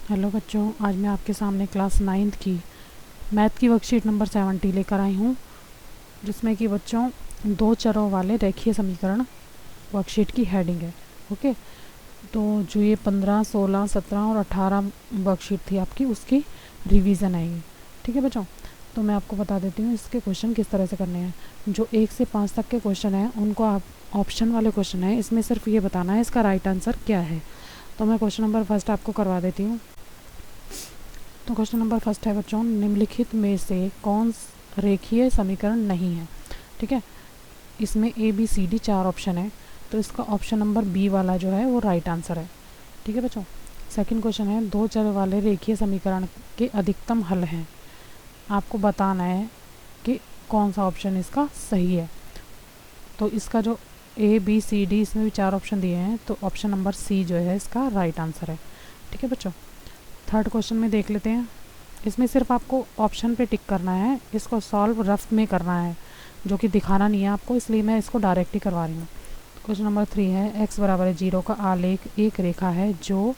Hello बच्चों, आज मैं आपके सामने क्लास 9th की मैथ की वर्कशीट नंबर 70 लेकर आई हूँ, जिसमें कि बच्चों दो चरों वाले रेखीय समीकरण वर्कशीट की हेडिंग है। ओके, तो जो ये 15, 16, 17 और 18 वर्कशीट थी आपकी, उसकी रिवीजन आएगी। ठीक है बच्चों, तो मैं आपको बता देती हूँ इसके क्वेश्चन किस तरह से करने हैं। जो 1 से 5 तक के क्वेश्चन हैं उनको आप ऑप्शन वाले क्वेश्चन हैं, इसमें सिर्फ ये बताना है इसका राइट आंसर क्या है। तो मैं क्वेश्चन नंबर फर्स्ट आपको करवा देती हूँ। तो क्वेश्चन नंबर फर्स्ट है बच्चों, निम्नलिखित में से कौन रेखीय समीकरण नहीं है। ठीक है, इसमें A B C D 4 option है, तो इसका ऑप्शन नंबर बी वाला जो है वो राइट आंसर है। ठीक है बच्चों, सेकंड क्वेश्चन है, दो चर वाले रेखीय समीकरण के अधिकतम हल हैं। आपको बताना है कि कौन सा ऑप्शन इसका सही है। तो इसका जो ए बी सी डी इसमें भी 4 ऑप्शन दिए हैं, तो ऑप्शन नंबर सी जो है इसका राइट आंसर है। ठीक है बच्चों, थर्ड क्वेश्चन में देख लेते हैं। इसमें सिर्फ आपको ऑप्शन पे टिक करना है, इसको सॉल्व रफ में करना है, जो कि दिखाना नहीं है आपको, इसलिए मैं इसको डायरेक्ट ही करवा रही हूँ। क्वेश्चन नंबर 3 है, x बराबर है 0 का आलेख एक रेखा है जो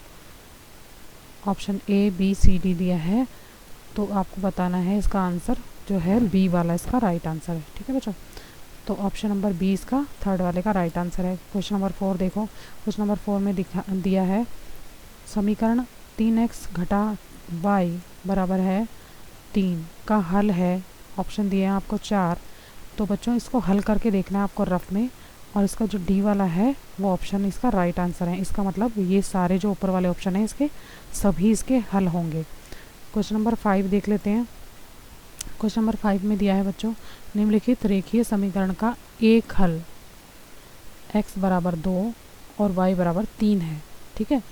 option A B C D दिया है, तो आपको बताना है इसका आंसर जो है बी वाला इसका राइट आंसर है। ठीक है बच्चों, तो ऑप्शन नंबर बी इसका थर्ड वाले का राइट आंसर है। क्वेश्चन नंबर 4 देखो, क्वेश्चन नंबर 4 में दिया है समीकरण 3x घटा y बराबर है 3 का हल है, ऑप्शन दिए हैं आपको 4। तो बच्चों इसको हल करके देखना है आपको रफ में, और इसका जो डी वाला है वो ऑप्शन इसका राइट आंसर है। इसका मतलब ये सारे जो ऊपर वाले ऑप्शन हैं इसके सभी इसके हल होंगे। क्वेश्चन नंबर 5 देख लेते हैं। क्वेश्चन नंबर 5 में दिया है बच्चों, निम्नलिखित रेखीय समीकरण का एक हल x बराबर 2 और y बराबर 3 है। ठीक है,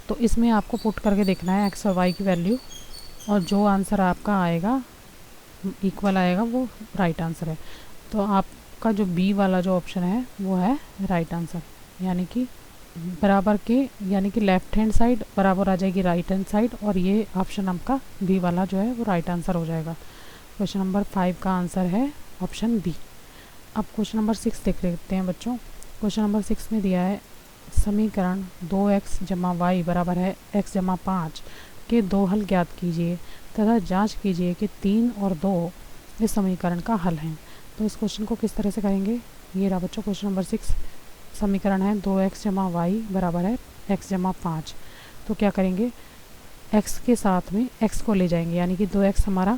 तो इसमें आपको पुट करके देखना है x और y की वैल्यू, और जो आंसर आपका आएगा इक्वल आएगा वो राइट आंसर है। तो आपका जो बी वाला जो ऑप्शन है वो है राइट आंसर, यानी कि बराबर के, यानी कि लेफ्ट हैंड साइड बराबर आ जाएगी राइट हैंड साइड, और ये ऑप्शन आपका बी वाला जो है वो राइट आंसर हो जाएगा। क्वेश्चन नंबर 5 का आंसर है ऑप्शन बी। अब क्वेश्चन नंबर 6 देख लेते हैं बच्चों। क्वेश्चन नंबर 6 में दिया है समीकरण 2x जमा वाई बराबर है x जमा 5 के दो हल ज्ञात कीजिए तथा जांच कीजिए कि 3 और 2 इस समीकरण का हल हैं। तो इस क्वेश्चन को किस तरह से करेंगे, ये रहा बच्चों क्वेश्चन नंबर 6। समीकरण है 2x जमा वाई बराबर है x जमा 5। तो क्या करेंगे, x के साथ में x को ले जाएंगे, यानी कि 2x हमारा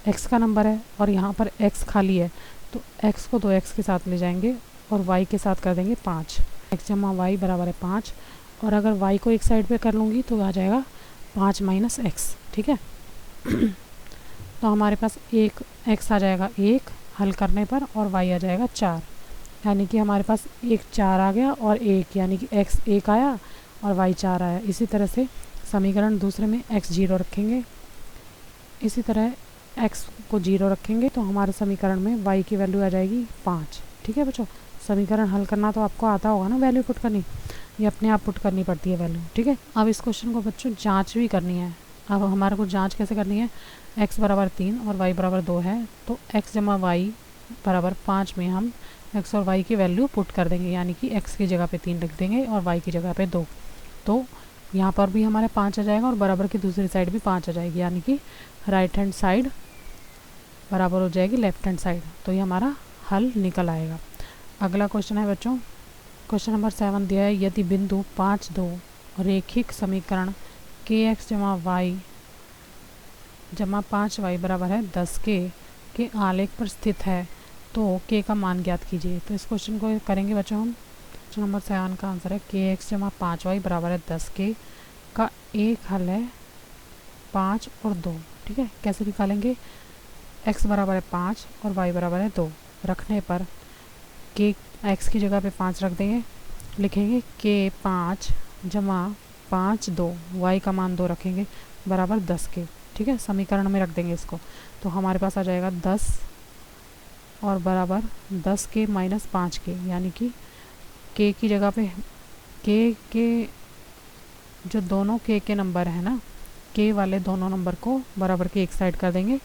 x का नंबर है और यहाँ पर x खाली है, तो x को 2x के साथ ले जाएंगे और y के साथ कर देंगे 5। x जमा वाई बराबर है 5, और अगर y को एक साइड पे कर लूँगी तो आ जाएगा 5 माइनस एक्स। ठीक है तो हमारे पास एक x आ जाएगा 1 हल करने पर, और y आ जाएगा 4, यानी कि हमारे पास एक 4 आ गया और 1, यानी कि x 1 आया और y 4 आया। इसी तरह से समीकरण दूसरे में x 0 रखेंगे, इसी तरह x को 0 रखेंगे, तो हमारे समीकरण में y की वैल्यू आ जाएगी 5। ठीक है बच्चों, समीकरण हल करना तो आपको आता होगा ना, वैल्यू पुट करनी, ये अपने आप पुट करनी पड़ती है वैल्यू। ठीक है, अब इस क्वेश्चन को बच्चों जांच भी करनी है। अब हमारे को जांच कैसे करनी है, x बराबर 3 और y बराबर 2 है, तो x जमा वाई बराबर 5 में हम x और y की वैल्यू पुट कर देंगे, यानी कि x की जगह पे 3 लिख देंगे और y की जगह पे 2। तो यहाँ पर भी हमारे 5 आ जाएगा और बराबर की दूसरी साइड भी 5 आ जाएगी, यानी कि राइट हैंड साइड बराबर हो जाएगी लेफ्ट हैंड साइड। तो ये हमारा हल निकल आएगा। अगला क्वेश्चन है बच्चों, क्वेश्चन नंबर 7 दिया है, यदि बिंदु 5, 2 रेखिक समीकरण kx जमा वाई जमा 5y बराबर है 10 के आलेख पर स्थित है, तो k का मान ज्ञात कीजिए। तो इस क्वेश्चन को करेंगे बच्चों हम। क्वेश्चन नंबर 7 का आंसर है kx जमा 5y बराबर है 10 का एक हल है 5 और 2। ठीक है, कैसे निकालेंगे, x बराबर है 5 और y बराबर है 2 रखने पर k x की जगह पे 5 रख देंगे, लिखेंगे k 5 जमा 5 2, y का मान 2 रखेंगे बराबर 10 के। ठीक है, समीकरण में रख देंगे इसको, तो हमारे पास आ जाएगा 10 और बराबर 10 के माइनस 5 के, यानी कि k की जगह पे k के जो दोनों k के नंबर है ना, k वाले दोनों नंबर को बराबर के एक साइड कर देंगे,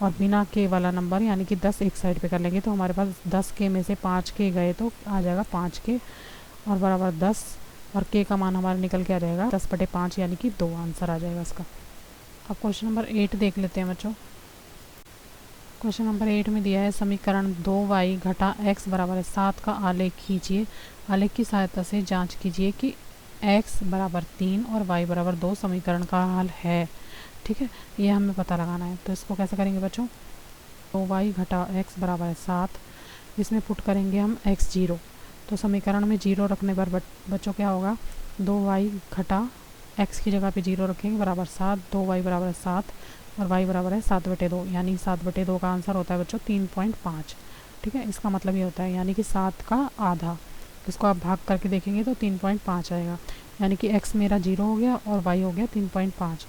और बिना k वाला नंबर यानी कि 10 एक साइड पे कर लेंगे, तो हमारे पास 10 के में से 5 के गए तो आ जाएगा 5 के, और बराबर 10 और के का मान हमारा निकल के आ जाएगा 10/5 यानी कि 2 आंसर आ जाएगा इसका। अब क्वेश्चन नंबर 8 देख लेते हैं बच्चों। क्वेश्चन नंबर 8 में दिया है समीकरण 2y घटा x बराबर 7 का आलेख खींचिए। आलेख की सहायता से जांच कीजिए कि x बराबर 3 और y बराबर 2 समीकरण का हल है। ठीक है, ये हमें पता लगाना है। तो इसको कैसे करेंगे बच्चों, 2y घटा x बराबर 7, इसमें पुट करेंगे हम x 0। तो समीकरण में 0 रखने पर बच्चों क्या होगा, 2y घटा x की जगह पे 0 रखेंगे बराबर 7, 2y बराबर 7 और y बराबर है 7/2, यानी 7/2 का आंसर होता है बच्चों 3.5। ठीक है, इसका मतलब ये होता है यानी कि 7 का आधा। इसको आप भाग करके देखेंगे तो 3.5 आएगा, यानी कि x मेरा 0 हो गया और y हो गया 3.5।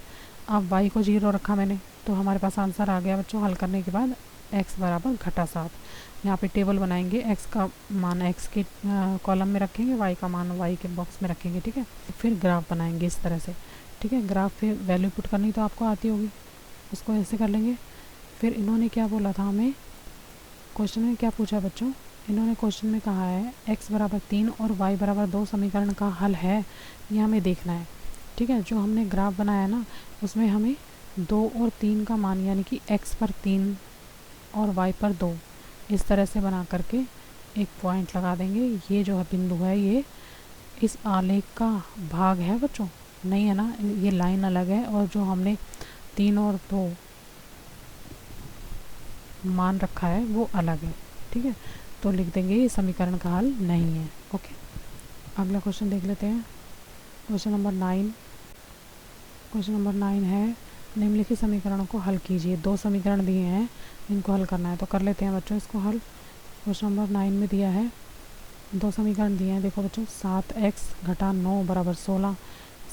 अब y को 0 रखा मैंने तो हमारे पास आंसर आ गया बच्चों। हल करने के बाद x बराबर घटा 7। यहाँ पे टेबल बनाएंगे, x का मान x के कॉलम में रखेंगे, y का मान y के बॉक्स में रखेंगे। ठीक है, फिर ग्राफ बनाएंगे इस तरह से। ठीक है, ग्राफ पे वैल्यू पुट करनी तो आपको आती होगी, उसको ऐसे कर लेंगे। फिर इन्होंने क्या बोला था हमें, क्वेश्चन में क्या पूछा बच्चों, इन्होंने क्वेश्चन में कहा है x बराबर 3 और y बराबर 2 समीकरण का हल है, ये हमें देखना है। ठीक है, जो हमने ग्राफ बनाया ना उसमें हमें 2 और 3 का मान यानी कि x पर 3 और y पर 2 इस तरह से बना करके एक पॉइंट लगा देंगे। ये जो है बिंदु है ये इस आलेख का भाग है बच्चों, नहीं है ना, ये लाइन अलग है और जो हमने 3 और 2 मान रखा है वो अलग है। ठीक है, तो लिख देंगे ये समीकरण का हल नहीं है। ओके, अगला क्वेश्चन देख लेते हैं। Question number 9। क्वेश्चन नंबर 9 है निम्नलिखित समीकरणों को हल कीजिए। 2 समीकरण दिए हैं, इनको हल करना है, तो कर लेते हैं बच्चों इसको हल। क्वेश्चन नंबर 9 में दिया है 2 समीकरण दिए हैं। देखो बच्चों, 7x घटा 9 बराबर 16।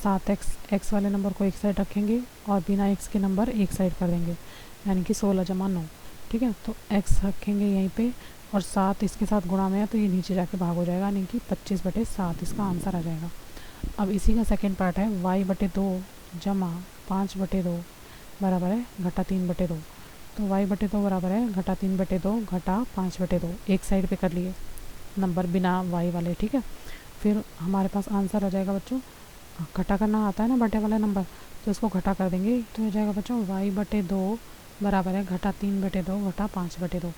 7x x वाले नंबर को एक साइड रखेंगे और बिना x के नंबर एक साइड कर देंगे, यानी कि 16 जमा 9। ठीक है, तो x रखेंगे यहीं पे और 7 इसके साथ गुणा में है तो ये नीचे जाके भाग हो जाएगा, यानी कि 25/7 इसका आंसर आ जाएगा। अब इसी का सेकेंड पार्ट है y/2 जमा 5/2 बराबर है घटा 3/2। तो y/2 बराबर है घटा 3/2 घटा 5/2, एक साइड पे कर लिए नंबर बिना y वाले। ठीक है, फिर हमारे पास आंसर आ जाएगा बच्चों, घटा करना आता है ना बटे वाला नंबर, तो इसको घटा कर देंगे तो हो जाएगा बच्चों y/2 बराबर है घटा 3/2 घटा 5/2।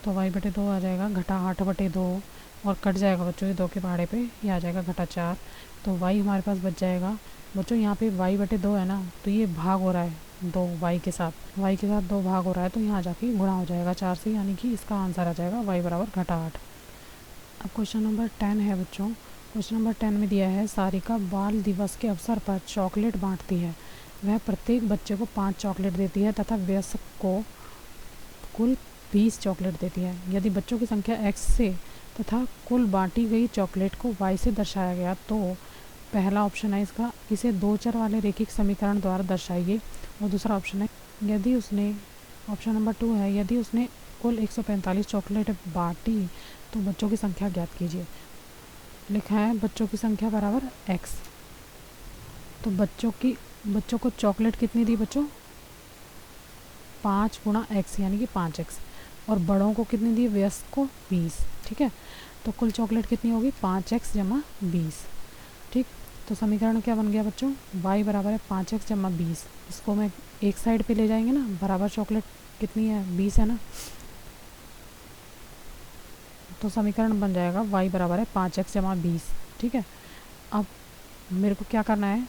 तो y/2 आ जाएगा घटा 8/2 और कट जाएगा बच्चों ये 2 के पहाड़े पे, ये आ जाएगा घटा 4। तो y हमारे पास बच जाएगा बच्चों, यहाँ पे y/2 है ना, तो ये भाग हो रहा है 2 y के साथ 2 भाग हो रहा है, तो यहाँ जाके गुणा हो जाएगा 4 से, यानी कि इसका आंसर आ जाएगा y बराबर घटा 8। अब क्वेश्चन नंबर 10 है बच्चों। क्वेश्चन नंबर 10 में दिया है सारिका बाल दिवस के अवसर पर चॉकलेट बांटती है। वह प्रत्येक बच्चे को 5 चॉकलेट देती है तथा वयस्क को कुल 20 चॉकलेट देती है। यदि बच्चों की संख्या x से तथा कुल बांटी गई चॉकलेट को y से दर्शाया गया तो पहला ऑप्शन है इसका, इसे 2 चर वाले रैखिक समीकरण द्वारा दर्शाइए। और दूसरा ऑप्शन है यदि उसने, ऑप्शन नंबर 2 है, यदि उसने कुल 145 चॉकलेट बांटी तो बच्चों की संख्या ज्ञात कीजिए। लिखा है बच्चों की संख्या बराबर x। तो बच्चों को चॉकलेट कितनी दी बच्चों, 5 गुणा x यानी कि 5x, और बड़ों को कितनी दी, वयस्क को 20। ठीक है, तो कुल चॉकलेट कितनी होगी 5x जमा 20। ठीक, तो समीकरण क्या बन गया बच्चों, y बराबर है 5x जमा 20। इसको मैं एक साइड पे ले जाएंगे ना, बराबर चॉकलेट कितनी है 20 है ना, तो समीकरण बन जाएगा y बराबर है 5x जमा 20। ठीक है, अब मेरे को क्या करना है,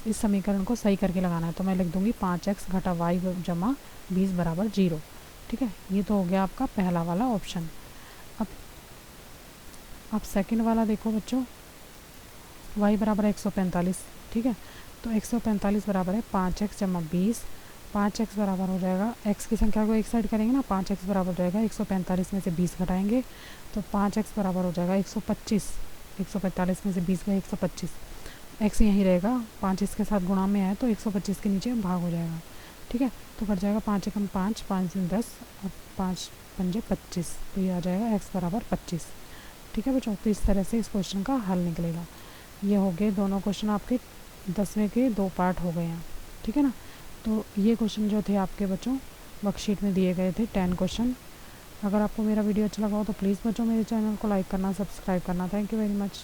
इस समीकरण को सही करके लगाना है, तो मैं लिख दूंगी 5x घटा y जमा 20 बराबर 0। ठीक है, ये तो हो गया आपका पहला वाला ऑप्शन। अब सेकंड वाला देखो बच्चों, y बराबर है 145। ठीक है, तो 145 बराबर है 5x जमा 20। 5x बराबर हो जाएगा, x की संख्या को एक साइड करेंगे ना, 5x बराबर हो जाएगा 145 में से 20 घटाएंगे तो 5x बराबर हो जाएगा 125। 145 में से 20 गए 125, x यहीं रहेगा, 5 इसके साथ गुणा में है तो 125 के नीचे भाग हो जाएगा। ठीक है, तो कट जाएगा 5 एकम 5, 5 10 और 5 पंजे 25, तो ये आ जाएगा x बराबर 25। ठीक है बच्चों, तो इस तरह से इस क्वेश्चन का हल निकलेगा। ये हो गए दोनों क्वेश्चन, आपके 10वें के 2 पार्ट हो गए हैं। ठीक है ना, तो ये क्वेश्चन जो थे आपके बच्चों वर्कशीट में दिए गए थे 10 क्वेश्चन। अगर आपको मेरा वीडियो अच्छा लगा हो तो प्लीज़ बच्चों मेरे चैनल को लाइक करना, सब्सक्राइब करना। Thank you very much.